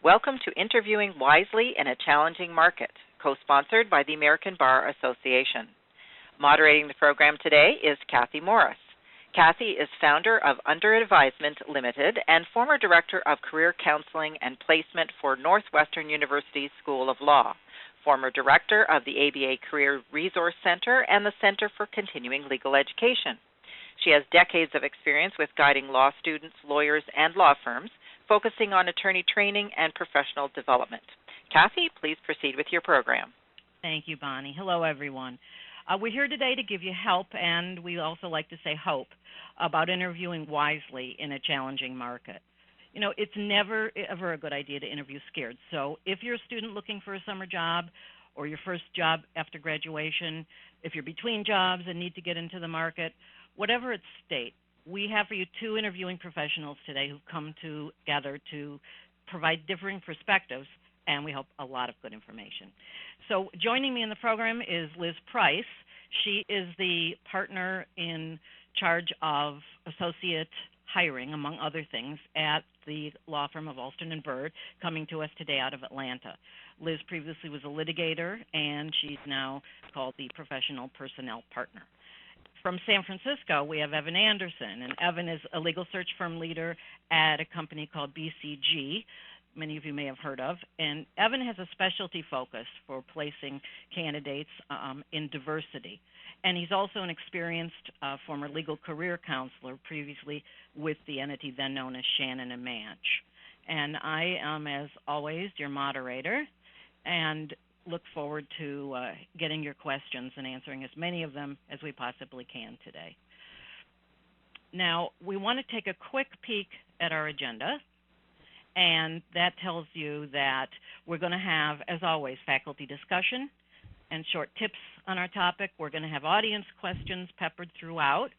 Welcome to Interviewing Wisely in a Challenging Market, co-sponsored by the American Bar Association. Moderating the program today is Kathy Morris. Kathy is founder of Under Advisement Limited and former Director of Career Counseling and Placement for Northwestern University School of Law, former Director of the ABA Career Resource Center and the Center for Continuing Legal Education. She has decades of experience with guiding law students, lawyers, and law firms, focusing on attorney training and professional development. Kathy, please proceed with your program. Thank you, Bonnie. Hello, everyone. We're here today to give you help, and we also like to say hope, about interviewing wisely in a challenging market. You know, it's never, ever a good idea to interview scared. So if you're a student looking for a summer job or your first job after graduation, if you're between jobs and need to get into the market, whatever its state, we have for you two interviewing professionals today who've come together to provide differing perspectives, and we hope a lot of good information. So joining me in the program is Liz Price. She is the partner in charge of associate hiring, among other things, at the law firm of Alston & Bird, coming to us today out of Atlanta. Liz previously was a litigator, and she's now called the professional personnel partner. From San Francisco, we have Evan Anderson, and Evan is a legal search firm leader at a company called BCG, many of you may have heard of, and Evan has a specialty focus for placing candidates in diversity, and he's also an experienced former legal career counselor previously with the entity then known as Shannon and Manch. And I am, as always, your moderator, and look forward to getting your questions and answering as many of them as we possibly can today. Now, we want to take a quick peek at our agenda, and that tells you that we're going to have, as always, faculty discussion and short tips on our topic. We're going to have audience questions peppered throughout.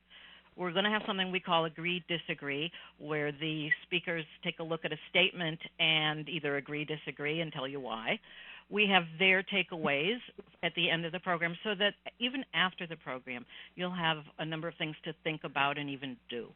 We're going to have something we call agree, disagree, where the speakers take a look at a statement and either agree, disagree, and tell you why. We have their takeaways at the end of the program so that even after the program, you'll have a number of things to think about and even do.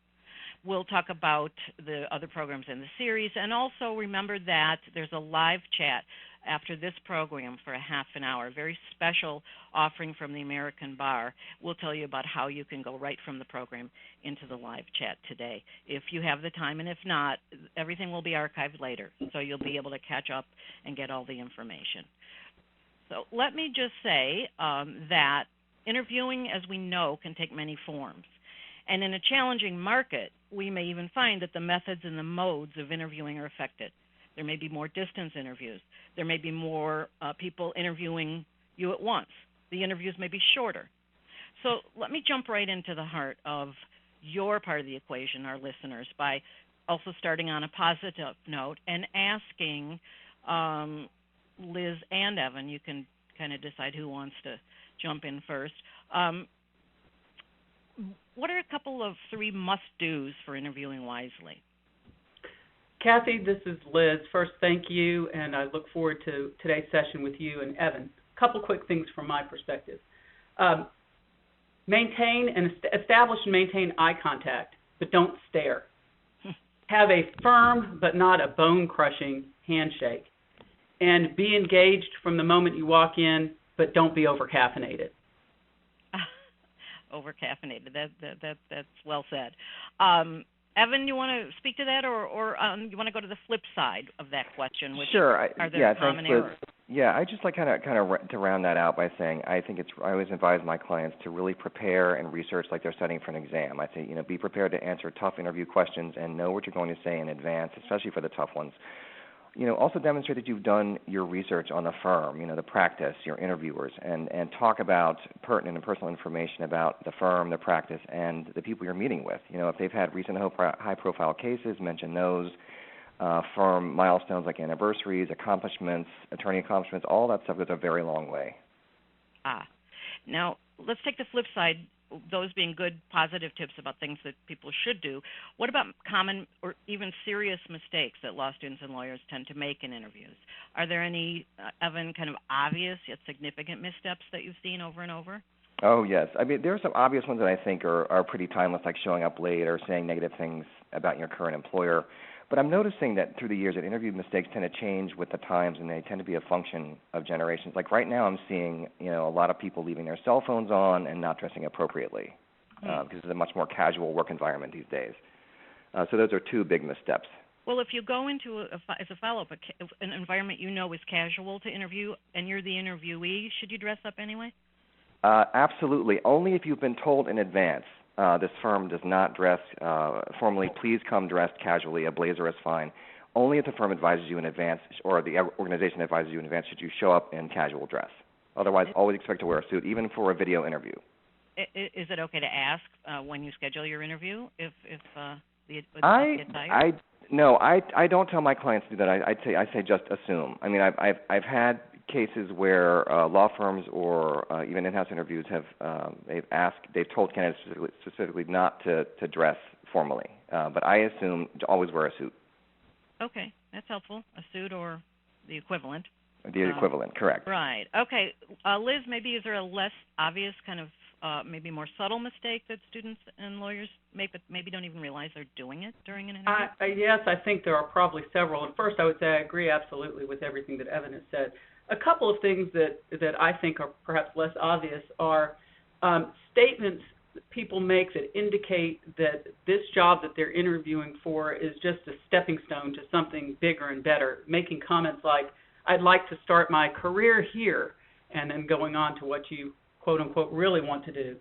We'll talk about the other programs in the series, and also remember that there's a live chat after this program for a half an hour, a very special offering from the American Bar. We'll tell you about how you can go right from the program into the live chat today, if you have the time, and if not, everything will be archived later, so you'll be able to catch up and get all the information. So let me just say that interviewing, as we know, can take many forms. And in a challenging market, we may even find that the methods and the modes of interviewing are affected. There may be more distance interviews. There may be more people interviewing you at once. The interviews may be shorter. So let me jump right into the heart of your part of the equation, our listeners, by also starting on a positive note and asking Liz and Evan, you can kind of decide who wants to jump in first. What are a couple of three must-dos for interviewing wisely? Kathy, this is Liz. First, thank you, and I look forward to today's session with you and Evan. A couple quick things from my perspective. Establish and maintain eye contact, but don't stare. Have a firm but not a bone-crushing handshake. And be engaged from the moment you walk in, but don't be over-caffeinated. Over-caffeinated. That's well said. Evan, you want to speak to that, or you want to go to the flip side of that question? Which sure. Are there common errors? Yeah, I just like kind of to round that out by saying I always advise my clients to really prepare and research like they're studying for an exam. I say, be prepared to answer tough interview questions and know what you're going to say in advance, especially for the tough ones. Also demonstrate that you've done your research on the firm, the practice, your interviewers, and talk about pertinent and personal information about the firm, the practice, and the people you're meeting with. If they've had recent high-profile cases, mention those. Firm milestones like anniversaries, accomplishments, attorney accomplishments, all that stuff goes a very long way. Now, let's take the flip side, those being good, positive tips about things that people should do. What about common or even serious mistakes that law students and lawyers tend to make in interviews? Are there any, Evan, kind of obvious yet significant missteps that you've seen over and over? Oh, yes. I mean, there are some obvious ones that I think are pretty timeless, like showing up late or saying negative things about your current employer. But I'm noticing that through the years that interview mistakes tend to change with the times, and they tend to be a function of generations. Like right now I'm seeing, a lot of people leaving their cell phones on and not dressing appropriately because it's a much more casual work environment these days. So those are two big missteps. Well, if you go into, as a follow-up, an environment is casual to interview, and you're the interviewee, should you dress up anyway? Absolutely. Only if you've been told in advance. This firm does not dress formally. Please come dressed casually. A blazer is fine. Only if the firm advises you in advance, or the organization advises you in advance, should you show up in casual dress. Otherwise, always expect to wear a suit, even for a video interview. Is it okay to ask when you schedule your interview if the No, I don't tell my clients to do that. I say just assume. I mean, I've had cases where law firms or even in-house interviews have they've told candidates specifically not to dress formally. But I assume to always wear a suit. Okay, that's helpful. A suit or the equivalent. The equivalent, correct. Right. Okay, Liz, maybe is there a less obvious kind of maybe more subtle mistake that students and lawyers make, but maybe don't even realize they're doing it during an interview? Yes, I think there are probably several. And first, I would say I agree absolutely with everything that Evan has said. A couple of things that I think are perhaps less obvious are statements that people make that indicate that this job that they're interviewing for is just a stepping stone to something bigger and better, making comments like, I'd like to start my career here, and then going on to what you, quote unquote, really want to do.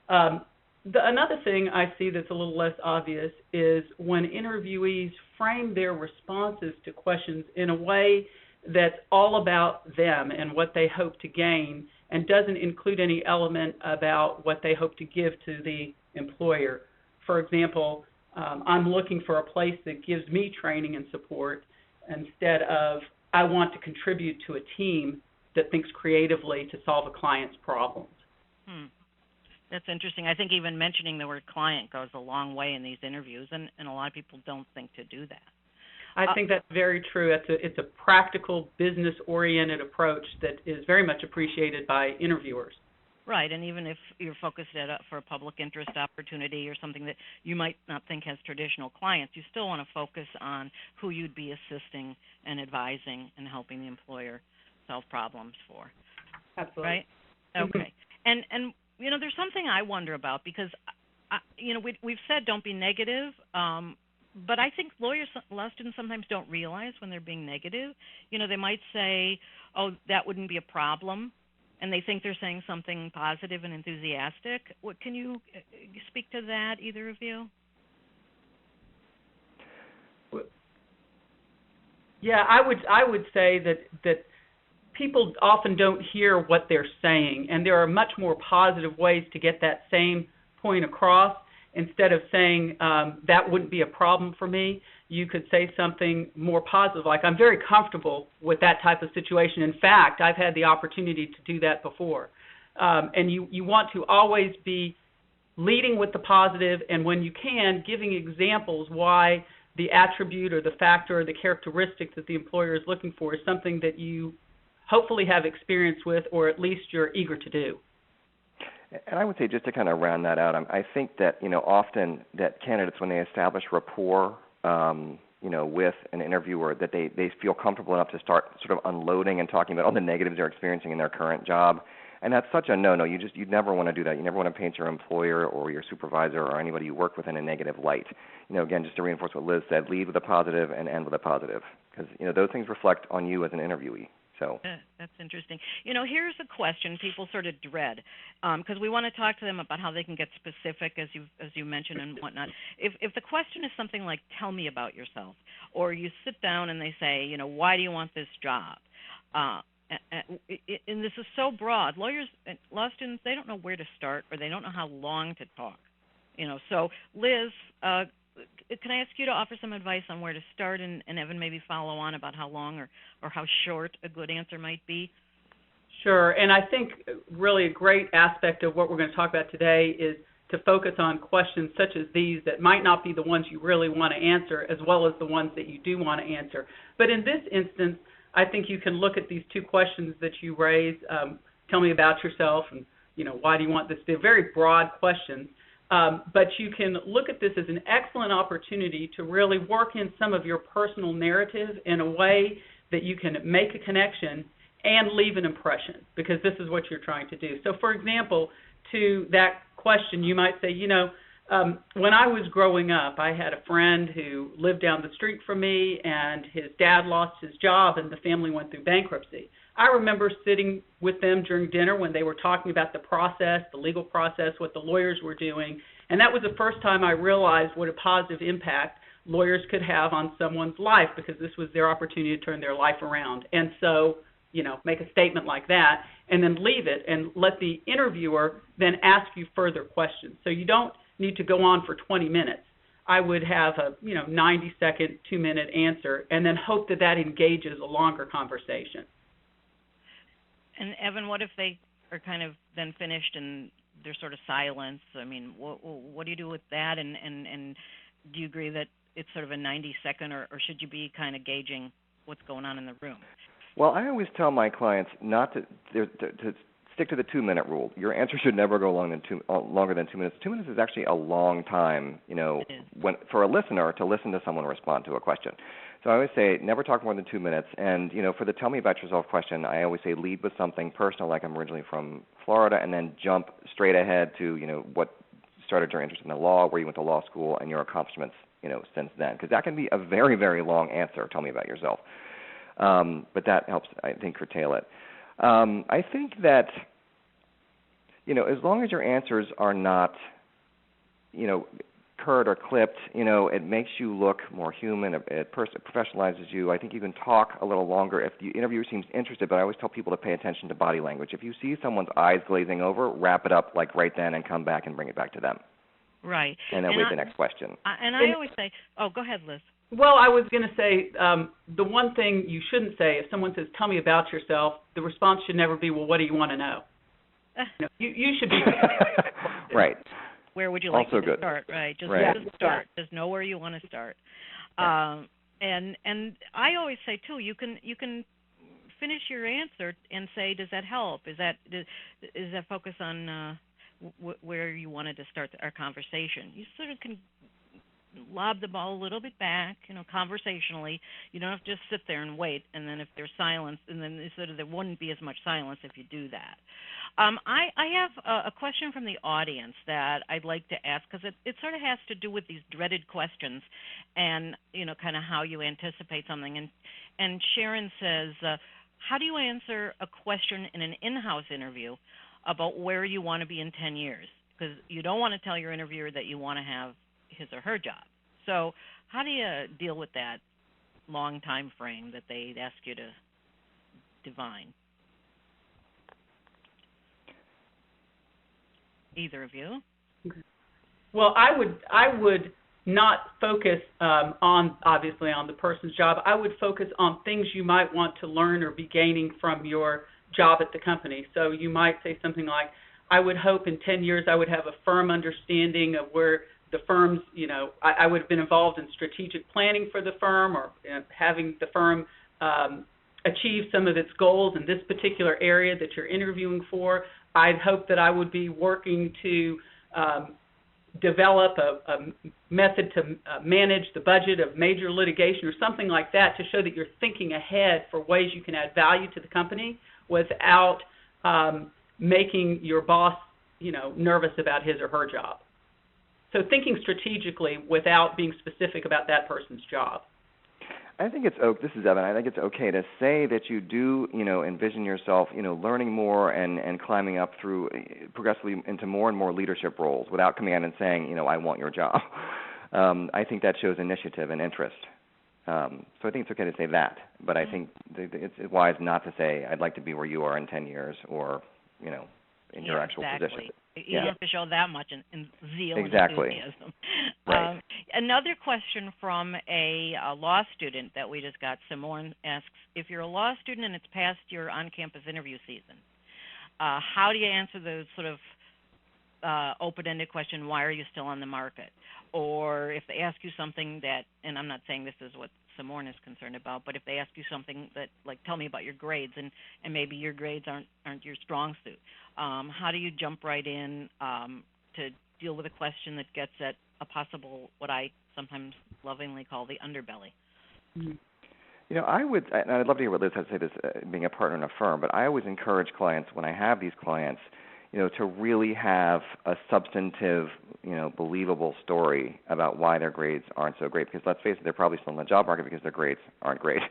Another thing I see that's a little less obvious is when interviewees frame their responses to questions in a way that's all about them and what they hope to gain, and doesn't include any element about what they hope to give to the employer. For example, I'm looking for a place that gives me training and support, instead of I want to contribute to a team that thinks creatively to solve a client's problems. That's interesting. I think even mentioning the word client goes a long way in these interviews, and a lot of people don't think to do that. I think that's very true. It's a practical, business-oriented approach that is very much appreciated by interviewers. Right, and even if you're focused for a public interest opportunity or something that you might not think has traditional clients, you still want to focus on who you'd be assisting and advising and helping the employer solve problems for. Absolutely. Right? Okay. And there's something I wonder about because, we've said don't be negative, but I think law students sometimes don't realize when they're being negative. They might say, oh, that wouldn't be a problem, and they think they're saying something positive and enthusiastic. Can you speak to that, either of you? Yeah, I would say that people often don't hear what they're saying, and there are much more positive ways to get that same point across. Instead of saying that wouldn't be a problem for me, you could say something more positive, like I'm very comfortable with that type of situation. In fact, I've had the opportunity to do that before. And you want to always be leading with the positive, and when you can, giving examples why the attribute or the factor or the characteristic that the employer is looking for is something that you hopefully have experience with, or at least you're eager to do. And I would say, just to kind of round that out, I think that often that candidates, when they establish rapport with an interviewer, that they feel comfortable enough to start sort of unloading and talking about all the negatives they're experiencing in their current job. And that's such a no-no. You'd never want to do that. You never want to paint your employer or your supervisor or anybody you work with in a negative light. Again, just to reinforce what Liz said, lead with a positive and end with a positive, because those things reflect on you as an interviewee. So that's interesting. Here's a question people sort of dread, because we want to talk to them about how they can get specific, as you mentioned and whatnot. If the question is something like, tell me about yourself, or you sit down and they say, why do you want this job? And this is so broad. Lawyers, law students, they don't know where to start, or they don't know how long to talk. So Liz, can I ask you to offer some advice on where to start, and Evan maybe follow on about how long or how short a good answer might be? Sure, and I think really a great aspect of what we're going to talk about today is to focus on questions such as these that might not be the ones you really want to answer, as well as the ones that you do want to answer. But in this instance, I think you can look at these two questions that you raised. Tell me about yourself, and why do you want this? They're very broad questions. But you can look at this as an excellent opportunity to really work in some of your personal narrative in a way that you can make a connection and leave an impression, because this is what you're trying to do. So, for example, to that question, you might say, when I was growing up, I had a friend who lived down the street from me, and his dad lost his job, and the family went through bankruptcy. I remember sitting with them during dinner when they were talking about the process, the legal process, what the lawyers were doing, and that was the first time I realized what a positive impact lawyers could have on someone's life, because this was their opportunity to turn their life around. And so, make a statement like that and then leave it and let the interviewer then ask you further questions. So you don't need to go on for 20 minutes. I would have a 90-second, 2-minute answer, and then hope that engages a longer conversation. And Evan, what if they are kind of then finished and there's sort of silence? I mean, what do you do with that? And do you agree that it's sort of a 90-second, or should you be kind of gauging what's going on in the room? Well, I always tell my clients not to stick to the 2-minute rule. Your answer should never go longer than 2 minutes. 2 minutes is actually a long time, for a listener to listen to someone respond to a question. So I always say never talk more than 2 minutes. And, for the tell me about yourself question, I always say lead with something personal, like I'm originally from Florida, and then jump straight ahead to, what started your interest in the law, where you went to law school, and your accomplishments, since then. Because that can be a very, very long answer. Tell me about yourself. But that helps, I think, curtail it. I think that, as long as your answers are not, curt or clipped, it makes you look more human. It professionalizes you. I think you can talk a little longer if the interviewer seems interested, but I always tell people to pay attention to body language. If you see someone's eyes glazing over, wrap it up like right then and come back and bring it back to them. Right. And then wait the next question. I always say, go ahead, Liz. Well, I was going to say the one thing you shouldn't say if someone says, tell me about yourself, the response should never be, well, what do you want to know? You should be. Right. Where would you like also to good. start? Right. Just start. Just know where you want to start. Yeah. And I always say too, you can finish your answer and say, does that help? Is that focus on where you wanted to start our conversation? You sort of can lob the ball a little bit back, conversationally. You don't have to just sit there and wait, and then if there's silence, and then sort of there wouldn't be as much silence if you do that. I have a question from the audience that I'd like to ask, because it sort of has to do with these dreaded questions and, kind of how you anticipate something. And Sharon says, how do you answer a question in an in-house interview about where you want to be in 10 years? Because you don't want to tell your interviewer that you want to have his or her job. So how do you deal with that long time frame that they ask you to divine? Either of you? Well, I would not focus on the person's job. I would focus on things you might want to learn or be gaining from your job at the company. So you might say something like, I would hope in 10 years I would have a firm understanding of where the firm's, I would have been involved in strategic planning for the firm, or having the firm achieve some of its goals in this particular area that you're interviewing for. I'd hope that I would be working to develop a method to manage the budget of major litigation or something like that, to show that you're thinking ahead for ways you can add value to the company without making your boss, nervous about his or her job. So thinking strategically without being specific about that person's job. I think this is Evan. I think it's okay to say that you do, envision yourself, learning more and climbing up through progressively into more and more leadership roles without coming out and saying, I want your job. I think that shows initiative and interest. So I think it's okay to say that, but I think it's wise not to say, I'd like to be where you are in 10 years, or, in your actual position. You don't have to show that much in zeal exactly. and enthusiasm. Right. Another question from a law student that we just got, Simone asks, if you're a law student and it's past your on-campus interview season, how do you answer those sort of open-ended question, why are you still on the market? Or if they ask you something that, and I'm not saying this is what Simone is concerned about, but if they ask you something that, like, tell me about your grades, and maybe your grades aren't your strong suit, how do you jump right in to deal with a question that gets at a possible, what I sometimes lovingly call the underbelly. Mm-hmm. You know, and I'd love to hear what Liz has to say, this being a partner in a firm, but I always encourage clients, when I have these clients, you know, to really have a substantive, you know, believable story about why their grades aren't so great. Because let's face it, they're probably still in the job market because their grades aren't great,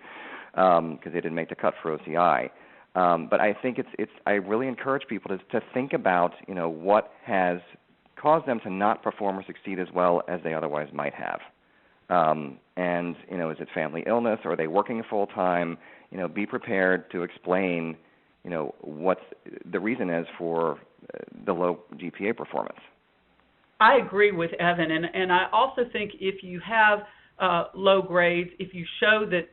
because they didn't make the cut for OCI. But I think I really encourage people to think about, you know, what has caused them to not perform or succeed as well as they otherwise might have. And, you know, is it family illness, or are they working full time? You know, be prepared to explain, you know, what the reason is for the low GPA performance. I agree with Evan, and I also think if you have low grades, if you show that,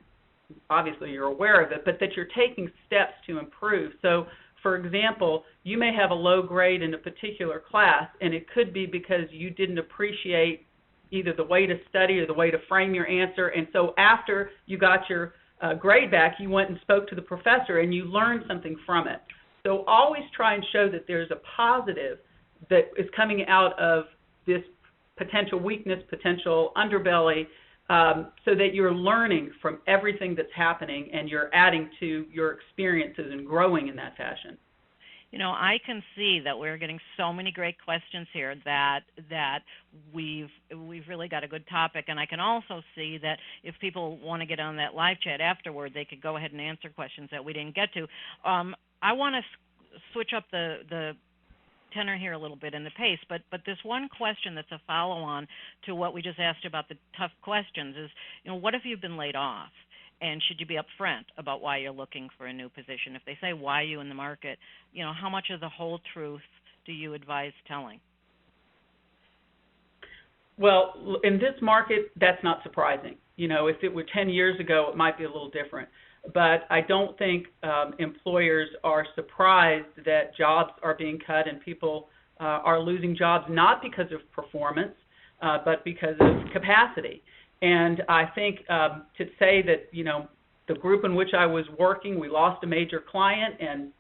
obviously you're aware of it, but that you're taking steps to improve. So, for example, you may have a low grade in a particular class, and it could be because you didn't appreciate either the way to study or the way to frame your answer, and so after you got your grade back, you went and spoke to the professor and you learned something from it. So always try and show that there's a positive that is coming out of this potential weakness, potential underbelly, so that you're learning from everything that's happening and you're adding to your experiences and growing in that fashion. You know, I can see that we're getting so many great questions here that we've really got a good topic, and I can also see that if people want to get on that live chat afterward, they could go ahead and answer questions that we didn't get to. I want to switch up the tenor here a little bit in the pace, but this one question that's a follow-on to what we just asked about the tough questions is, you know, what if you've been laid off? And should you be upfront about why you're looking for a new position? If they say, why are you in the market, you know, how much of the whole truth do you advise telling? Well, in this market, that's not surprising. You know, if it were 10 years ago, it might be a little different. But I don't think employers are surprised that jobs are being cut and people are losing jobs, not because of performance, but because of capacity. And I think to say that, you know, the group in which I was working, we lost a major client and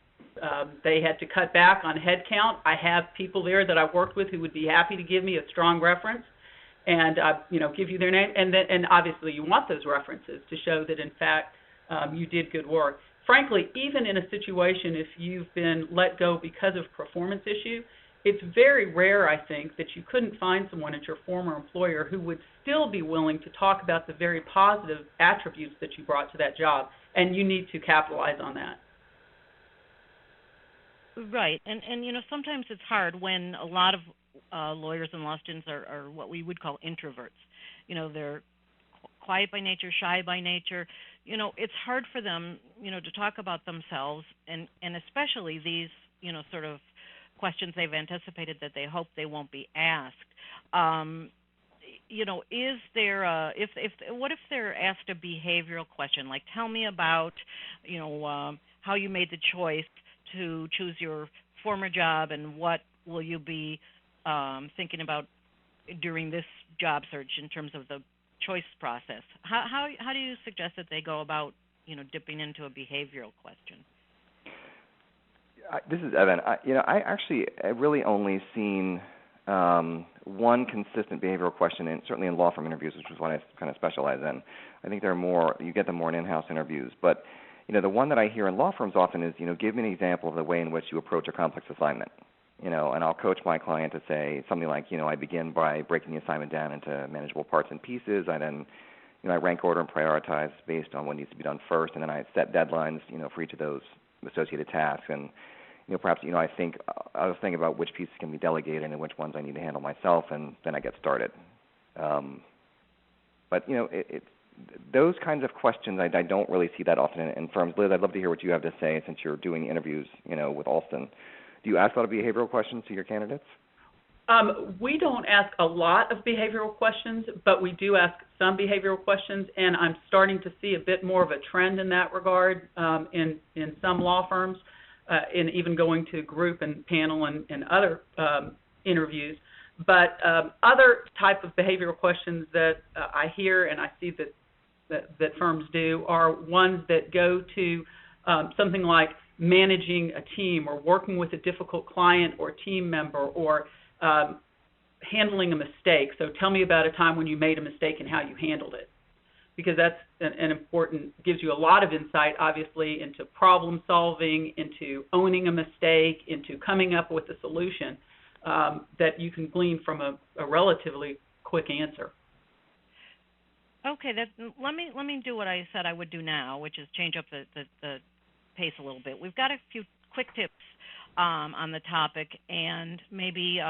they had to cut back on headcount. I have people there that I've worked with who would be happy to give me a strong reference and, you know, give you their name. And obviously you want those references to show that, in fact, you did good work. Frankly, even in a situation if you've been let go because of performance issue, it's very rare, I think, that you couldn't find someone at your former employer who would still be willing to talk about the very positive attributes that you brought to that job, and you need to capitalize on that. Right, and you know, sometimes it's hard when a lot of lawyers and law students are what we would call introverts. You know, they're quiet by nature, shy by nature. You know, it's hard for them, you know, to talk about themselves, and especially these, you know, sort of questions they've anticipated that they hope they won't be asked. You know, is there what if they're asked a behavioral question, like, tell me about, you know, how you made the choice to choose your former job, and what will you be thinking about during this job search in terms of the choice process? How do you suggest that they go about, you know, dipping into a behavioral question? This is Evan. I've really only seen one consistent behavioral question, certainly in law firm interviews, which is what I kind of specialize in. I think there are more, you get them more in in-house interviews. But, you know, the one that I hear in law firms often is, you know, give me an example of the way in which you approach a complex assignment. You know, and I'll coach my client to say something like, you know, I begin by breaking the assignment down into manageable parts and pieces. I then, you know, I rank order and prioritize based on what needs to be done first, and then I set deadlines, you know, for each of those associated tasks. And, you know, perhaps, you know, I was thinking about which pieces can be delegated and which ones I need to handle myself, and then I get started. But, you know, those kinds of questions I don't really see that often in firms. Liz, I'd love to hear what you have to say since you're doing interviews, you know, with Alston. Do you ask a lot of behavioral questions to your candidates? We don't ask a lot of behavioral questions, but we do ask some behavioral questions, and I'm starting to see a bit more of a trend in that regard in some law firms, in even going to group and panel and other interviews. But other type of behavioral questions that I hear and I see that firms do are ones that go to something like managing a team or working with a difficult client or team member, or handling a mistake. So tell me about a time when you made a mistake and how you handled it, because that's an important, gives you a lot of insight, obviously, into problem solving, into owning a mistake, into coming up with a solution that you can glean from a relatively quick answer. Okay, let me do what I said I would do now, which is change up the pace a little bit. We've got a few quick tips on the topic, and maybe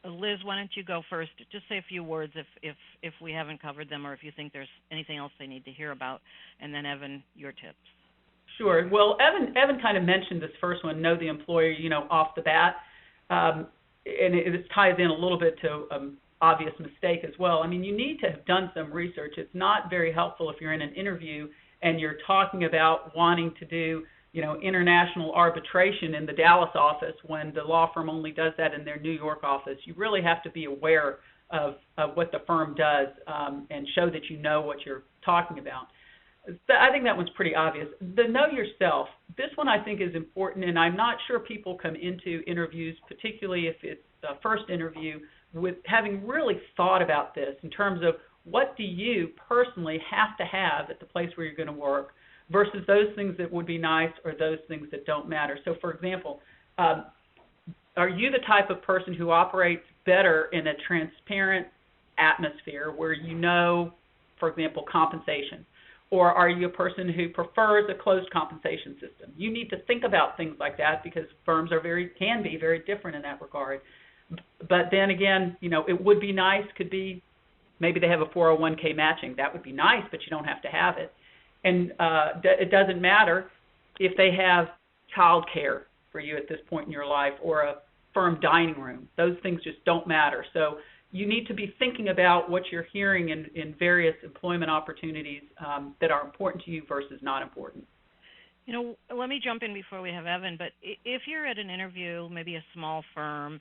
Liz, why don't you go first? Just say a few words if we haven't covered them, or if you think there's anything else they need to hear about, and then Evan, your tips. Sure. Well, Evan kind of mentioned this first one, know the employer, off the bat, and it ties in a little bit to obvious mistake as well. I mean, you need to have done some research. It's not very helpful if you're in an interview and you're talking about wanting to do, international arbitration in the Dallas office when the law firm only does that in their New York office. You really have to be aware of what the firm does and show that you know what you're talking about. I think that one's pretty obvious. The know yourself, this one I think is important, and I'm not sure people come into interviews, particularly if it's a first interview, with having really thought about this in terms of what do you personally have to have at the place where you're going to work versus those things that would be nice or those things that don't matter. So, for example, are you the type of person who operates better in a transparent atmosphere where you know, for example, compensation? Or are you a person who prefers a closed compensation system? You need to think about things like that because firms can be very different in that regard. But then again, it would be nice, could be, maybe they have a 401k matching. That would be nice, but you don't have to have it. And it doesn't matter if they have child care for you at this point in your life or a firm dining room. Those things just don't matter. So you need to be thinking about what you're hearing in various employment opportunities that are important to you versus not important. Let me jump in before we have Evan, but if you're at an interview, maybe a small firm,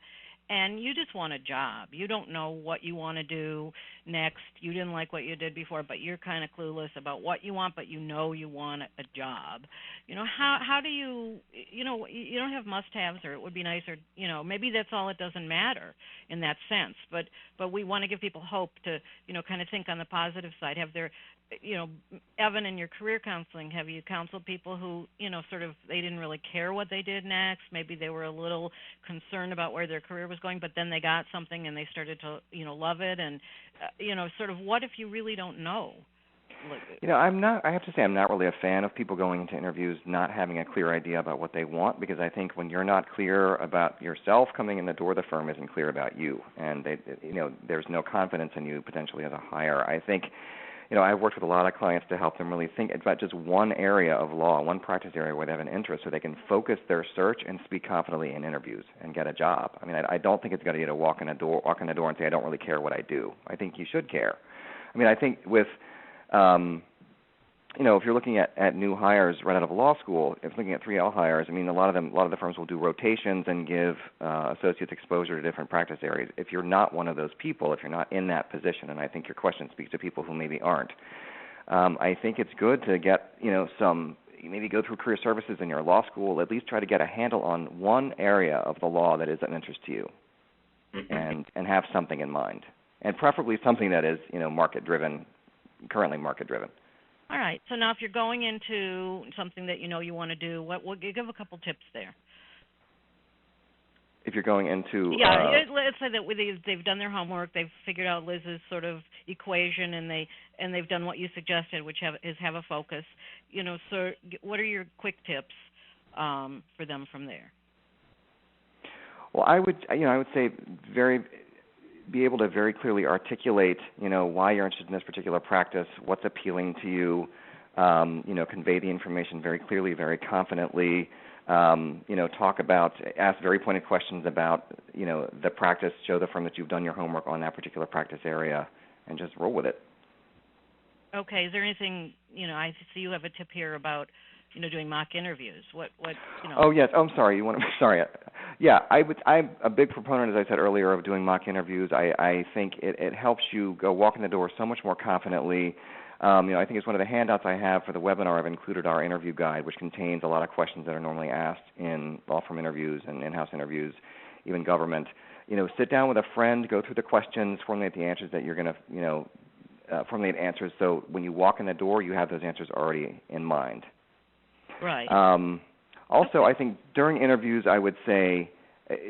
and you just want a job, you don't know what you want to do next, you didn't like what you did before, but you're kind of clueless about what you want, but you want a job. How do you don't have must-haves, or it would be nice, or maybe that's all, it doesn't matter in that sense, but we want to give people hope to kind of think on the positive side. Have there, Evan, in your career counseling, have you counseled people who sort of they didn't really care what they did next, maybe they were a little concerned about where their career was going, but then they got something and they started to love it, and sort of what if you really don't know? I have to say I'm not really a fan of people going into interviews not having a clear idea about what they want, because I think when you're not clear about yourself coming in the door, the firm isn't clear about you, and there's no confidence in you potentially as a hire. I think I've worked with a lot of clients to help them really think about just one area of law, one practice area where they have an interest, so they can focus their search and speak confidently in interviews and get a job. I mean, I don't think it's good idea to walk in the door and say, I don't really care what I do. I think you should care. I mean, I think with if you're looking at new hires right out of law school, if looking at 3L hires, I mean, a lot of the firms will do rotations and give associates exposure to different practice areas. If you're not one of those people, if you're not in that position, and I think your question speaks to people who maybe aren't, I think it's good to get maybe go through career services in your law school, at least try to get a handle on one area of the law that is of interest to you, and have something in mind, and preferably something that is currently market driven. All right. So now if you're going into something that you want to do, give a couple tips there. If you're going into... let's say that they've done their homework, they've figured out Liz's sort of equation, and they've done what you suggested, which is have a focus. So what are your quick tips for them from there? Well, I would say be able to very clearly articulate, why you're interested in this particular practice, what's appealing to you, convey the information very clearly, very confidently, ask very pointed questions about, the practice, show the firm that you've done your homework on that particular practice area, and just roll with it. Okay. Is there anything, I see you have a tip here about, doing mock interviews. Oh, yes. Oh, I'm sorry. Sorry. Yeah, I'm a big proponent, as I said earlier, of doing mock interviews. I think it helps you go walk in the door so much more confidently. I think it's one of the handouts I have for the webinar. I've included our interview guide, which contains a lot of questions that are normally asked in law firm interviews and in-house interviews, even government. sit down with a friend, go through the questions, formulate the answers that you're going to, formulate answers so when you walk in the door, you have those answers already in mind. Right. Also, I think during interviews, I would say,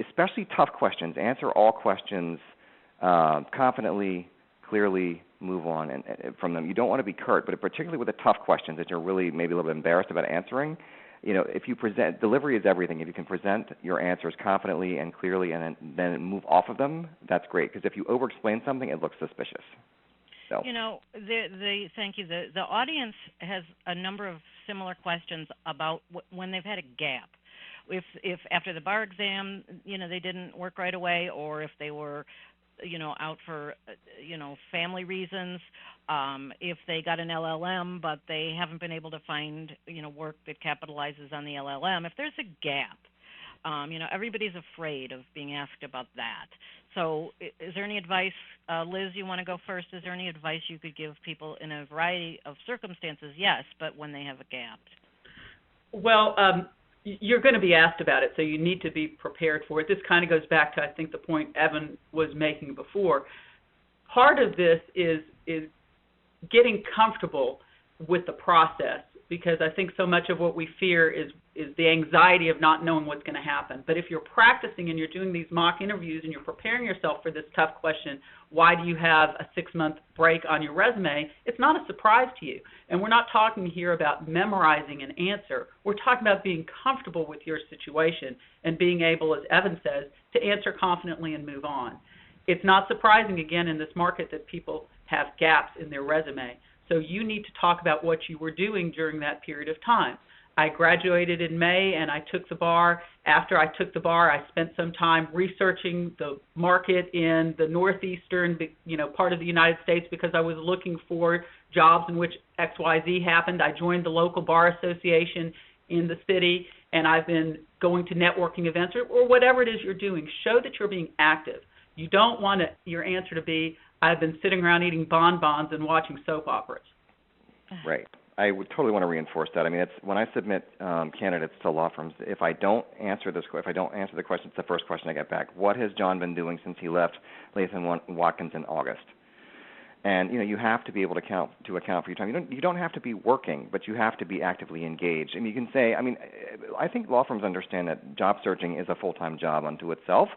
especially tough questions, answer all questions confidently, clearly, move on and from them. You don't want to be curt, but particularly with the tough questions that you're really maybe a little bit embarrassed about answering, if you present, delivery is everything. If you can present your answers confidently and clearly and then move off of them, that's great. Because if you over-explain something, it looks suspicious. So. Thank you. The audience has a number of similar questions about when they've had a gap. If after the bar exam, they didn't work right away, or if they were, out for, family reasons, if they got an LLM but they haven't been able to find, work that capitalizes on the LLM. If there's a gap, everybody's afraid of being asked about that. So is there any advice, Liz, you want to go first? Is there any advice you could give people in a variety of circumstances? Yes, but when they have a gap. Well, you're going to be asked about it, so you need to be prepared for it. This kind of goes back to, I think, the point Evan was making before. Part of this is getting comfortable with the process, because I think so much of what we fear is the anxiety of not knowing what's going to happen. But if you're practicing and you're doing these mock interviews and you're preparing yourself for this tough question, why do you have a 6-month break on your resume, it's not a surprise to you. And we're not talking here about memorizing an answer. We're talking about being comfortable with your situation and being able, as Evan says, to answer confidently and move on. It's not surprising, again, in this market that people have gaps in their resume. So you need to talk about what you were doing during that period of time. I graduated in May and I took the bar. After I took the bar, I spent some time researching the market in the northeastern, part of the United States, because I was looking for jobs in which XYZ happened. I joined the local bar association in the city, and I've been going to networking events or whatever it is you're doing. Show that you're being active. You don't want your answer to be, I've been sitting around eating bonbons and watching soap operas. Right. I would totally want to reinforce that. I mean, it's when I submit candidates to law firms, if I don't answer the question, it's the first question I get back. What has John been doing since he left Latham Watkins in August? And you have to be able to account for your time. You don't have to be working, but you have to be actively engaged. And you can say, I think law firms understand that job searching is a full-time job unto itself.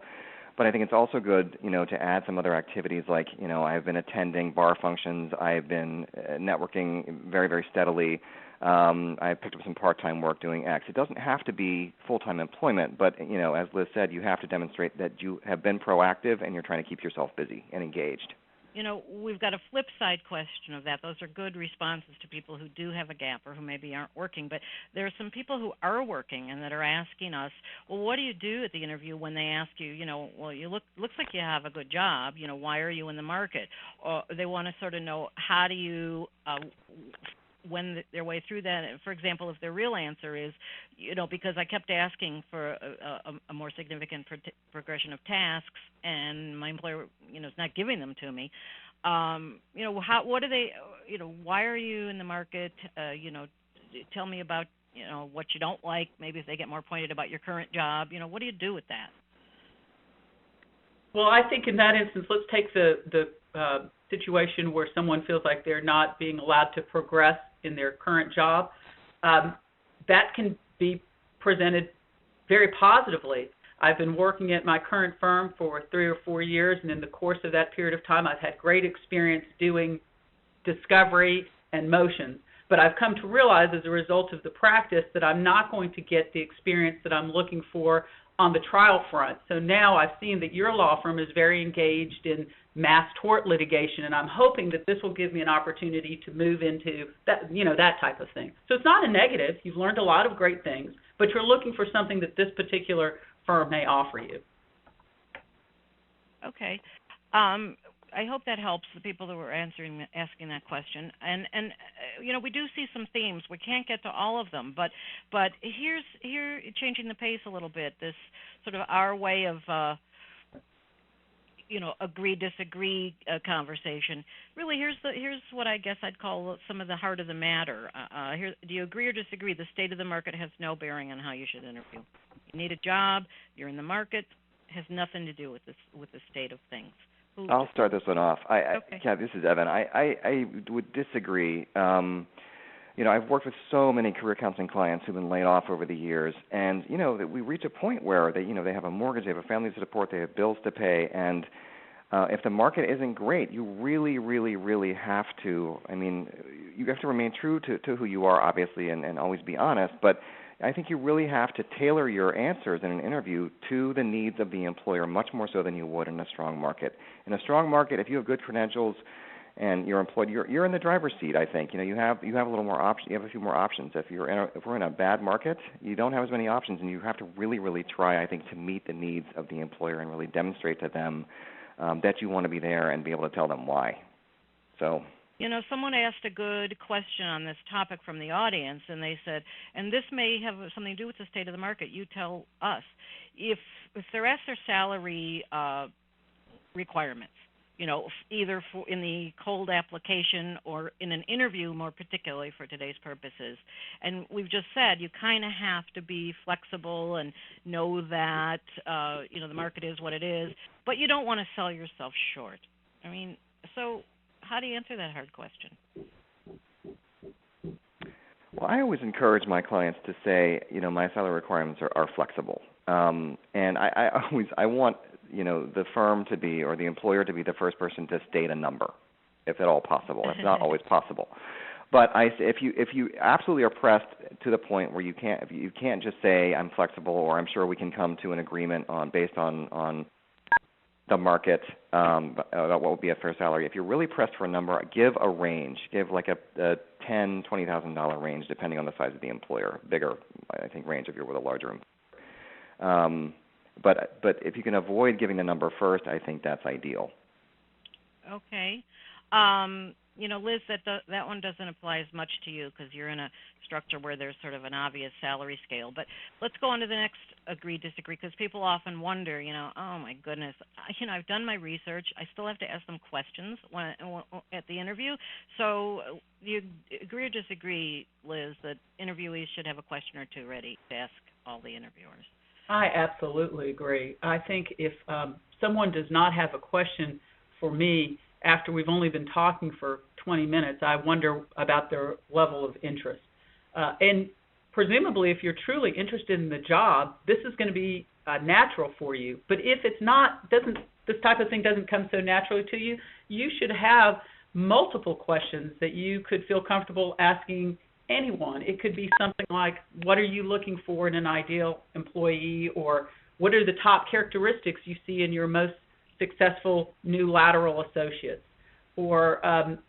But I think it's also good, to add some other activities like, I've been attending bar functions. I've been networking very, very steadily. I picked up some part-time work doing X. It doesn't have to be full-time employment, but, as Liz said, you have to demonstrate that you have been proactive and you're trying to keep yourself busy and engaged. We've got a flip side question of that. Those are good responses to people who do have a gap or who maybe aren't working. But there are some people who are working and that are asking us, well, what do you do at the interview when they ask you, well, you looks like you have a good job. Why are you in the market? Or they want to sort of know, how do you wend their way through that. For example, if their real answer is, because I kept asking for a more significant progression of tasks, and my employer, is not giving them to me. What do they? Why are you in the market? Tell me about, what you don't like. Maybe if they get more pointed about your current job, what do you do with that? Well, I think in that instance, let's take the situation where someone feels like they're not being allowed to progress in their current job. That can be presented very positively. I've been working at my current firm for 3 or 4 years, and in the course of that period of time, I've had great experience doing discovery and motions. But I've come to realize as a result of the practice that I'm not going to get the experience that I'm looking for on the trial front. So now I've seen that your law firm is very engaged in mass tort litigation, and I'm hoping that this will give me an opportunity to move into that, that type of thing. So it's not a negative. You've learned a lot of great things, but you're looking for something that this particular firm may offer you. Okay. I hope that helps the people that were asking that question. And we do see some themes. We can't get to all of them, but here changing the pace a little bit. This sort of our way of agree disagree conversation. Really, here's what I guess I'd call some of the heart of the matter. Do you agree or disagree? The state of the market has no bearing on how you should interview. You need a job. You're in the market. has nothing to do with the state of things. I'll start this one off. Okay. Kat, this is Evan. I would disagree. I've worked with so many career counseling clients who've been laid off over the years, and that we reach a point where they have a mortgage, they have a family to support, they have bills to pay, and if the market isn't great, you really, really, really have to. You have to remain true to who you are, obviously, and always be honest. But I think you really have to tailor your answers in an interview to the needs of the employer, much more so than you would in a strong market. In a strong market, if you have good credentials and you're employed, you're in the driver's seat. I think you have a little more option. You have a few more options. If we're in a bad market, you don't have as many options, and you have to really, really try, I think, to meet the needs of the employer and really demonstrate to them that you want to be there and be able to tell them why. So. Someone asked a good question on this topic from the audience, and they said, and this may have something to do with the state of the market. You tell us if they're asked their salary requirements, either in the cold application or in an interview, more particularly for today's purposes. And we've just said you kind of have to be flexible and know that the market is what it is, but you don't want to sell yourself short. So how do you answer that hard question? Well, I always encourage my clients to say, my salary requirements are flexible, and I want the firm to be, or the employer to be, the first person to state a number, if at all possible. It's not always possible, but if you absolutely are pressed to the point where you can't just say I'm flexible, or I'm sure we can come to an agreement based on the market about what would be a fair salary. If you're really pressed for a number, give a range. Give like a $10,000, $20,000 range, depending on the size of the employer. Bigger, I think, range if you're with a larger employer. But if you can avoid giving the number first, I think that's ideal. Okay. Liz, that one doesn't apply as much to you because you're in a structure where there's sort of an obvious salary scale. But let's go on to the next agree, disagree, because people often wonder, oh, my goodness, I've done my research. I still have to ask them questions at the interview. So you agree or disagree, Liz, that interviewees should have a question or two ready to ask all the interviewers? I absolutely agree. I think if someone does not have a question for me after we've only been talking for 20 minutes, I wonder about their level of interest. And presumably, if you're truly interested in the job, this is going to be natural for you. But if it's not, this type of thing doesn't come so naturally to you, you should have multiple questions that you could feel comfortable asking anyone. It could be something like, what are you looking for in an ideal employee, or what are the top characteristics you see in your most successful new lateral associates? Or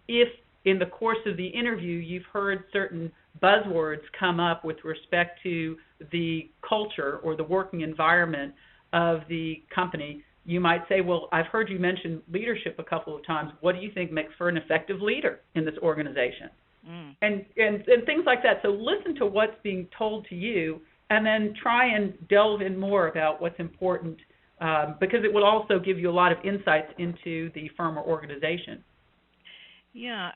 if in the course of the interview you've heard certain buzzwords come up with respect to the culture or the working environment of the company, you might say, well, I've heard you mention leadership a couple of times. What do you think makes for an effective leader in this organization? And things like that. So listen to what's being told to you, and then try and delve in more about what's important, because it will also give you a lot of insights into the firm or organization. Yeah,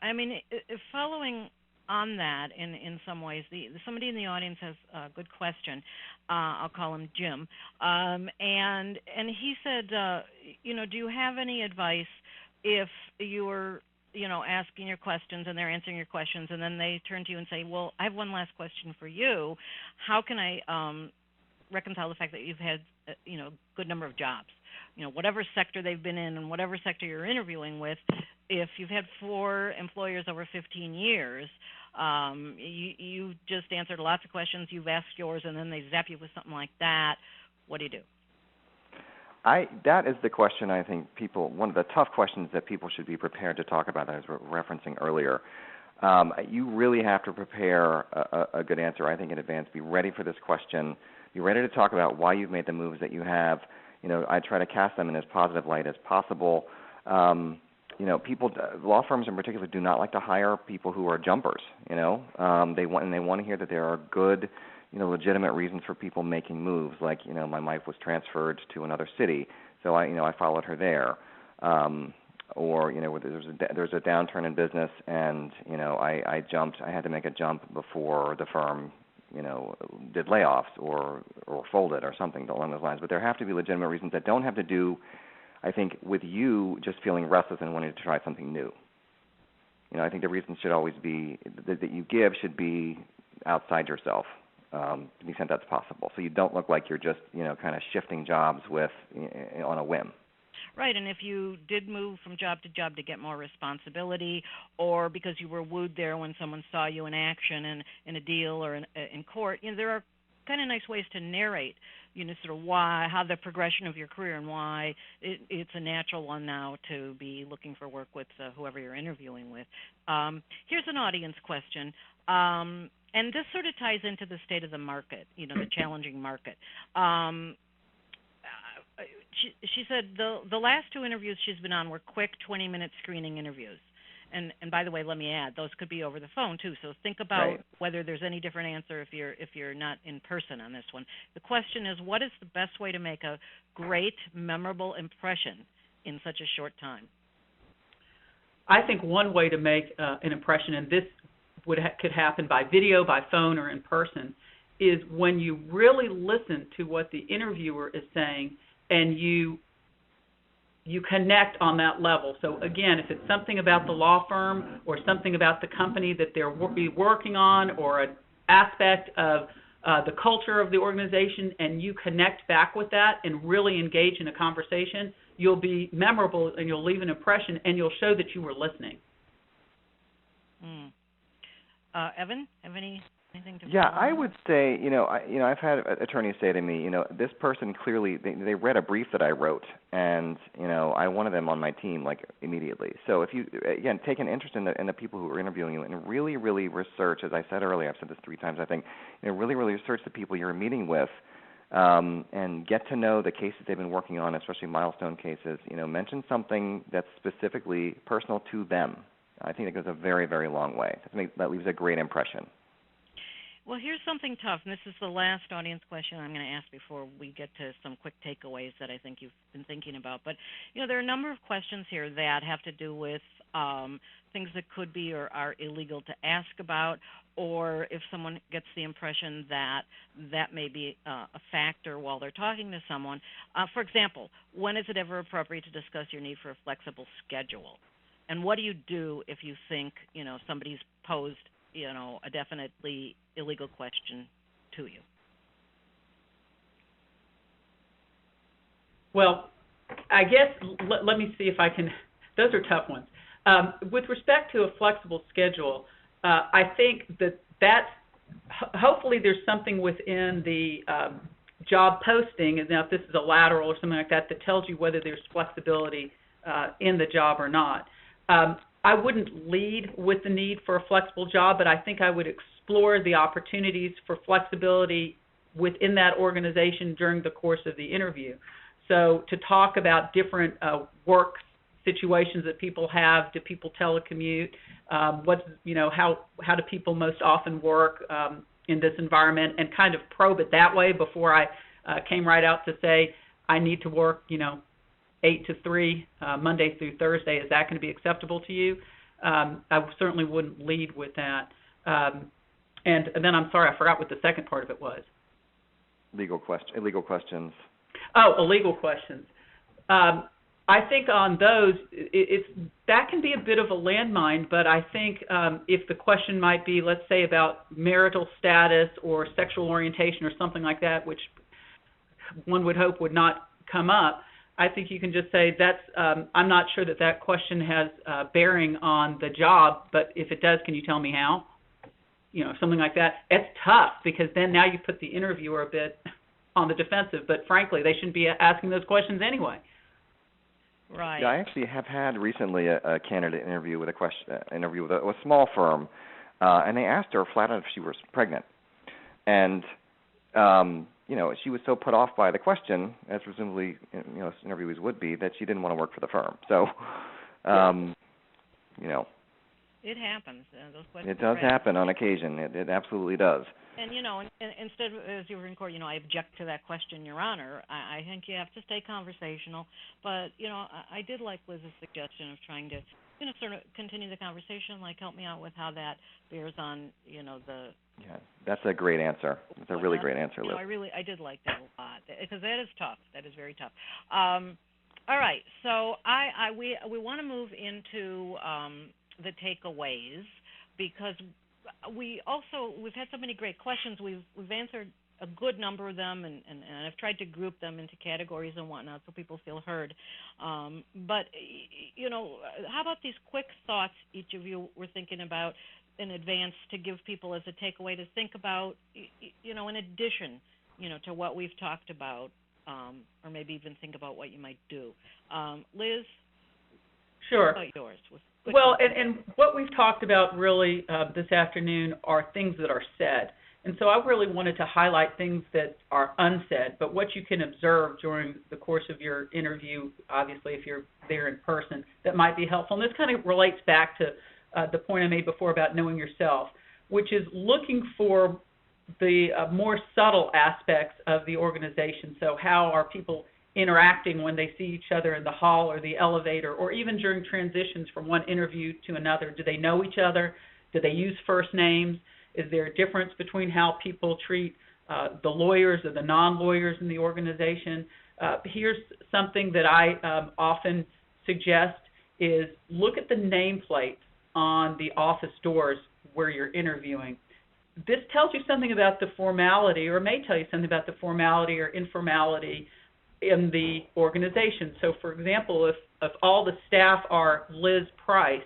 following on that, in some ways, somebody in the audience has a good question. I'll call him Jim, and he said, do you have any advice if you're asking your questions and they're answering your questions, and then they turn to you and say, well, I have one last question for you. How can I reconcile the fact that you've had, a good number of jobs? Whatever sector they've been in and whatever sector you're interviewing with, if you've had 4 employers over 15 years, you just answered lots of questions, you've asked yours, and then they zap you with something like that. What do you do? That is the question I think one of the tough questions that people should be prepared to talk about, as we were referencing earlier. You really have to prepare a good answer, I think, in advance. Be ready for this question. Be ready to talk about why you've made the moves that you have. I try to cast them in as positive light as possible. People, law firms in particular, do not like to hire people who are jumpers. They want to hear that there are good, legitimate reasons for people making moves. Like, my wife was transferred to another city, so I followed her there. Or there's a downturn in business, and I jumped. I had to make a jump before the firm did layoffs or folded or something along those lines. But there have to be legitimate reasons that don't have to do, I think, with you just feeling restless and wanting to try something new. I think the reasons should always be that you give should be outside yourself, to the extent that's possible. So you don't look like you're just, kind of shifting jobs on a whim. Right, and if you did move from job to job to get more responsibility, or because you were wooed there when someone saw you in action in a deal or in court, there are kind of nice ways to narrate, sort of how the progression of your career and why it's a natural one now to be looking for work with whoever you're interviewing with. Here's an audience question, and this sort of ties into the state of the market, the challenging market. She said the last two interviews she's been on were quick 20-minute screening interviews. And by the way, let me add, those could be over the phone too. So think about whether there's any different answer if you're not in person on this one. The question is, what is the best way to make a great, memorable impression in such a short time? I think one way to make an impression, and this could happen by video, by phone, or in person, is when you really listen to what the interviewer is saying and you connect on that level. So again, if it's something about the law firm or something about the company that they're working on, or an aspect of the culture of the organization, and you connect back with that and really engage in a conversation, you'll be memorable and you'll leave an impression and you'll show that you were listening. Evan, have anything to? Yeah, I would say, I've had attorneys say to me, this person clearly they read a brief that I wrote, and I wanted them on my team immediately. So if you again take an interest in the people who are interviewing you and really, really research, as I said earlier, I've said this 3 times, I think, really, really research the people you're meeting with, and get to know the cases they've been working on, especially milestone cases. Mention something that's specifically personal to them. I think it goes a very, very long way. That leaves a great impression. Well, here's something tough, and this is the last audience question I'm going to ask before we get to some quick takeaways that I think you've been thinking about. But, there are a number of questions here that have to do with things that could be or are illegal to ask about, or if someone gets the impression that may be a factor while they're talking to someone. For example, when is it ever appropriate to discuss your need for a flexible schedule? And what do you do if you think, somebody's posed a definitely illegal question to you? Well, I guess let me see if I can. Those are tough ones. With respect to a flexible schedule, I think that's hopefully there's something within the job posting, and now if this is a lateral or something like that tells you whether there's flexibility in the job or not. I wouldn't lead with the need for a flexible job, but I think I would explore the opportunities for flexibility within that organization during the course of the interview. So to talk about different work situations that people have, do people telecommute, how do people most often work in this environment, and kind of probe it that way before I came right out to say I need to work, 8 to 3, Monday through Thursday. Is that going to be acceptable to you? I certainly wouldn't lead with that. And then I'm sorry, I forgot what the second part of it was. Illegal questions. Oh, illegal questions. I think on those, that can be a bit of a landmine, but I think if the question might be, let's say, about marital status or sexual orientation or something like that, which one would hope would not come up, I think you can just say I'm not sure that question has bearing on the job, but if it does, can you tell me how? Something like that. It's tough because then now you put the interviewer a bit on the defensive, but frankly, they shouldn't be asking those questions anyway. Right. Yeah, I actually have had recently a candidate interview with a small firm, and they asked her flat out if she was pregnant, and she was so put off by the question, as presumably interviewees would be, that she didn't want to work for the firm. So, it happens. Those questions. It does happen on occasion. It absolutely does. And instead of, as you were in court, I object to that question, Your Honor. I think you have to stay conversational. But I did like Liz's suggestion of trying to sort of continue the conversation, like help me out with how that bears on, the. Yeah, that's a great answer. That's a really great answer, Liz. I did like that a lot because that is tough. That is very tough. All right, so we want to move into the takeaways because we've had so many great questions. We've answered a good number of them, and I've tried to group them into categories and whatnot so people feel heard. But how about these quick thoughts each of you were thinking about in advance to give people as a takeaway to think about, in addition, to what we've talked about, or maybe even think about what you might do. Liz? Sure. What about yours? Well, and what we've talked about really this afternoon are things that are said. And so I really wanted to highlight things that are unsaid, but what you can observe during the course of your interview, obviously if you're there in person, that might be helpful. And this kind of relates back to the point I made before about knowing yourself, which is looking for the more subtle aspects of the organization. So how are people interacting when they see each other in the hall or the elevator, or even during transitions from one interview to another? Do they know each other? Do they use first names? Is there a difference between how people treat the lawyers or the non-lawyers in the organization? Here's something that I often suggest is look at the nameplates on the office doors where you're interviewing. This tells you something about the formality, or may tell you something about the formality or informality in the organization. So, for example, if all the staff are Liz Price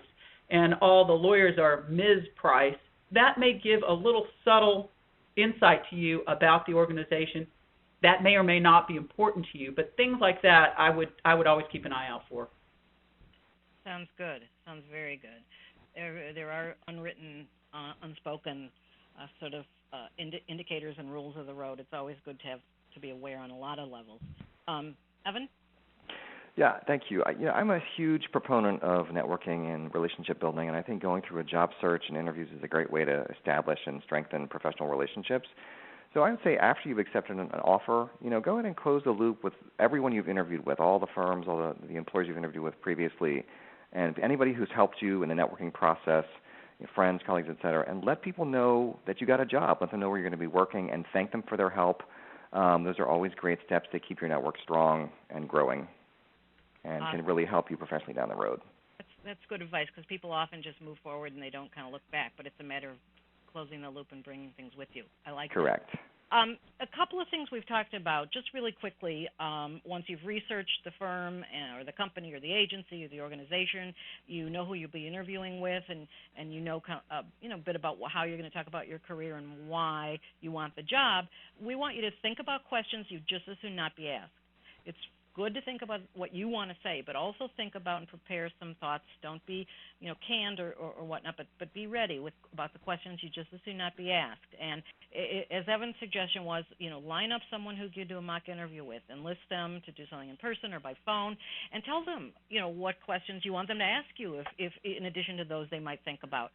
and all the lawyers are Ms. Price, that may give a little subtle insight to you about the organization. That may or may not be important to you, but things like that I would always keep an eye out for. Sounds good. Sounds very good. There are unwritten, unspoken sort of indicators and rules of the road. It's always good to be aware on a lot of levels. Evan? Yeah, thank you. I'm a huge proponent of networking and relationship building, and I think going through a job search and interviews is a great way to establish and strengthen professional relationships. So I would say after you've accepted an offer, go ahead and close the loop with everyone you've interviewed with, all the firms, all the employers you've interviewed with previously, and anybody who's helped you in the networking process, your friends, colleagues, et cetera, and let people know that you got a job. Let them know where you're going to be working and thank them for their help. Those are always great steps to keep your network strong and growing, and can really help you professionally down the road. That's good advice, because people often just move forward and they don't kind of look back, but it's a matter of closing the loop and bringing things with you. I like that. Correct. A couple of things we've talked about, just really quickly. Once you've researched the firm or the company or the agency or the organization, you know who you'll be interviewing with, and you know a bit about how you're going to talk about your career and why you want the job. We want you to think about questions you just as soon not be asked. It's good to think about what you want to say, but also think about and prepare some thoughts. Don't be, canned or whatnot, but be ready about the questions you just as soon not be asked. And as Evan's suggestion was, line up someone who you do a mock interview with, enlist them to do something in person or by phone, and tell them, what questions you want them to ask you. If in addition to those they might think about,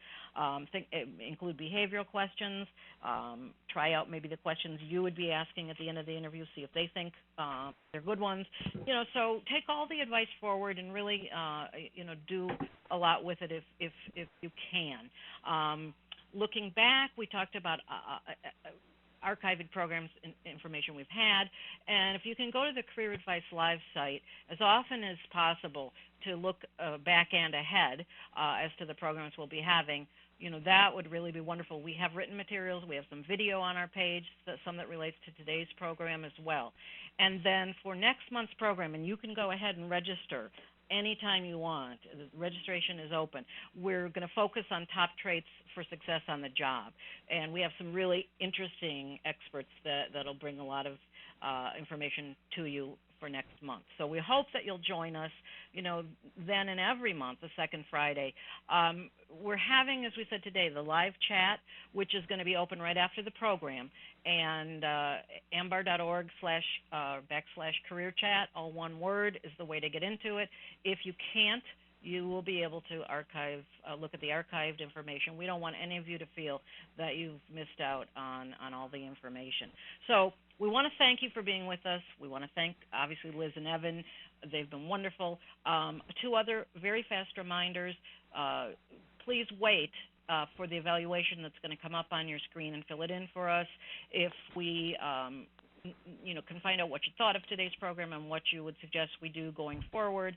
include behavioral questions. Try out maybe the questions you would be asking at the end of the interview. See if they think they're good ones. So take all the advice forward and really, do a lot with it if you can. Looking back, we talked about archiving programs and information we've had, and if you can go to the Career Advice Live site as often as possible to look back and ahead as to the programs we'll be having, that would really be wonderful. We have written materials. We have some video on our page, some that relates to today's program as well. And then for next month's program, and you can go ahead and register anytime you want. The registration is open. We're going to focus on top traits for success on the job. And we have some really interesting experts that'll bring a lot of information to you for next month. So we hope that you'll join us, then and every month, the second Friday. We're having, as we said today, the live chat, which is going to be open right after the program. And ambar.org/career chat, all one word, is the way to get into it. If you can't you will be able to look at the archived information. We don't want any of you to feel that you've missed out on all the information. So we want to thank you for being with us. We want to thank, obviously, Liz and Evan. They've been wonderful. Two other very fast reminders. Please wait for the evaluation that's going to come up on your screen and fill it in for us. If we can find out what you thought of today's program and what you would suggest we do going forward,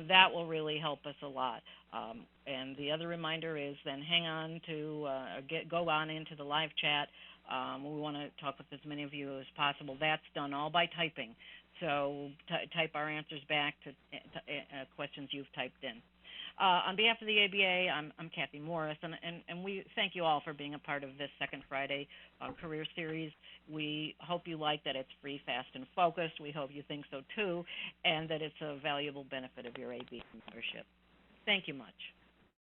that will really help us a lot. And the other reminder is then hang on to go on into the live chat. We want to talk with as many of you as possible. That's done all by typing. So type our answers back to questions you've typed in. On behalf of the ABA, I'm Kathy Morris, and we thank you all for being a part of this Second Friday Career Series. We hope you like that it's free, fast, and focused. We hope you think so, too, and that it's a valuable benefit of your ABA membership. Thank you much.